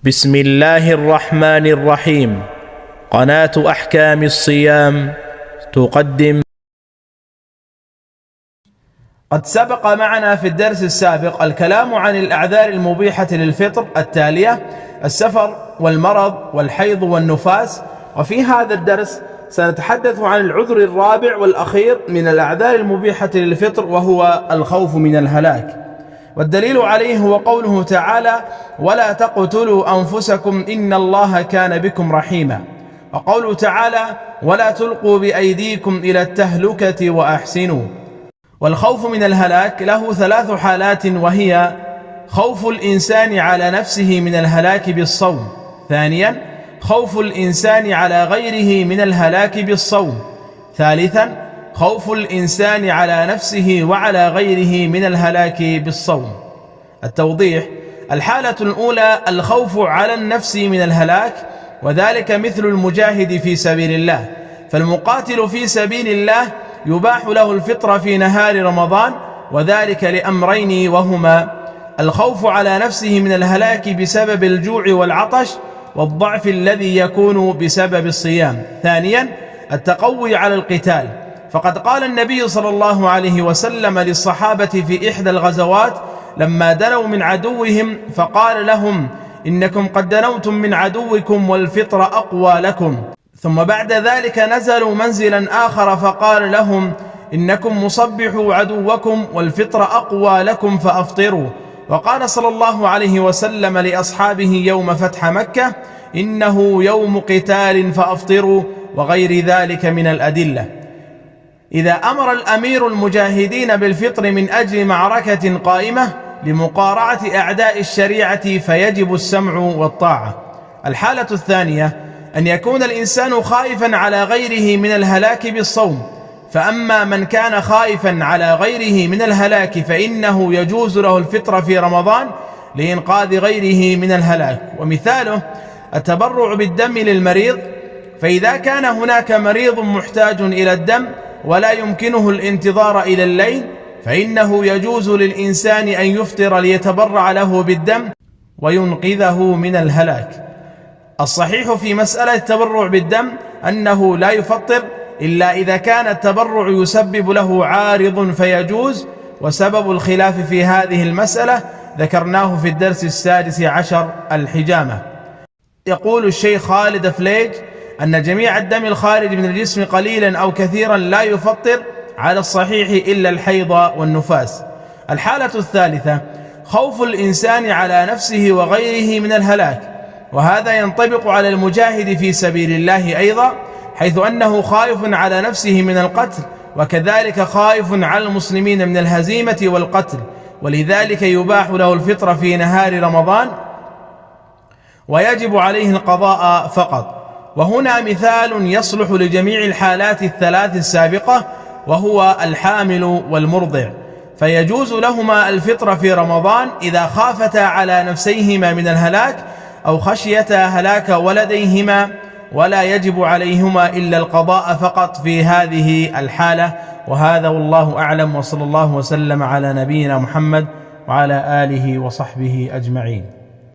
بسم الله الرحمن الرحيم. قناة أحكام الصيام تقدم. قد سبق معنا في الدرس السابق الكلام عن الأعذار المبيحة للفطر التالية: السفر والمرض والحيض والنفاس. وفي هذا الدرس سنتحدث عن العذر الرابع والأخير من الأعذار المبيحة للفطر، وهو الخوف من الهلاك. والدليل عليه هو قوله تعالى: ولا تقتلوا أنفسكم إن الله كان بكم رحيما. وقوله تعالى: ولا تلقوا بأيديكم إلى التهلكة وأحسنوا. والخوف من الهلاك له ثلاث حالات، وهي: خوف الإنسان على نفسه من الهلاك بالصوم، ثانيا خوف الإنسان على غيره من الهلاك بالصوم، ثالثا خوف الإنسان على نفسه وعلى غيره من الهلاك بالصوم. التوضيح: الحالة الأولى الخوف على النفس من الهلاك، وذلك مثل المجاهد في سبيل الله، فالمقاتل في سبيل الله يباح له الفطر في نهار رمضان، وذلك لأمرين، وهما: الخوف على نفسه من الهلاك بسبب الجوع والعطش والضعف الذي يكون بسبب الصيام، ثانيا التقوي على القتال، فقد قال النبي صلى الله عليه وسلم للصحابة في إحدى الغزوات لما دنوا من عدوهم فقال لهم: إنكم قد دنوتم من عدوكم والفطر أقوى لكم. ثم بعد ذلك نزلوا منزلا آخر فقال لهم: إنكم مصبحوا عدوكم والفطر أقوى لكم فأفطروا. وقال صلى الله عليه وسلم لأصحابه يوم فتح مكة: إنه يوم قتال فأفطروا، وغير ذلك من الأدلة. إذا أمر الأمير المجاهدين بالفطر من أجل معركة قائمة لمقارعة أعداء الشريعة فيجب السمع والطاعة. الحالة الثانية أن يكون الإنسان خائفا على غيره من الهلاك بالصوم، فأما من كان خائفا على غيره من الهلاك فإنه يجوز له الفطر في رمضان لإنقاذ غيره من الهلاك. ومثاله التبرع بالدم للمريض، فإذا كان هناك مريض محتاج إلى الدم ولا يمكنه الانتظار إلى الليل فإنه يجوز للإنسان أن يفطر ليتبرع له بالدم وينقذه من الهلاك. الصحيح في مسألة التبرع بالدم أنه لا يفطر إلا إذا كان التبرع يسبب له عارض فيجوز، وسبب الخلاف في هذه المسألة ذكرناه في الدرس السادس عشر: الحجامة. يقول الشيخ خالد فليج أن جميع الدم الخارج من الجسم قليلا أو كثيرا لا يفطر على الصحيح إلا الحيض والنفاس. الحالة الثالثة خوف الإنسان على نفسه وغيره من الهلاك، وهذا ينطبق على المجاهد في سبيل الله أيضا، حيث أنه خائف على نفسه من القتل، وكذلك خائف على المسلمين من الهزيمة والقتل، ولذلك يباح له الفطر في نهار رمضان ويجب عليه القضاء فقط. وهنا مثال يصلح لجميع الحالات الثلاث السابقة، وهو الحامل والمرضع، فيجوز لهما الفطر في رمضان إذا خافتا على نفسيهما من الهلاك أو خشيتا هلاك ولديهما، ولا يجب عليهما إلا القضاء فقط في هذه الحالة. وهذا والله أعلم، وصلى الله وسلم على نبينا محمد وعلى آله وصحبه أجمعين.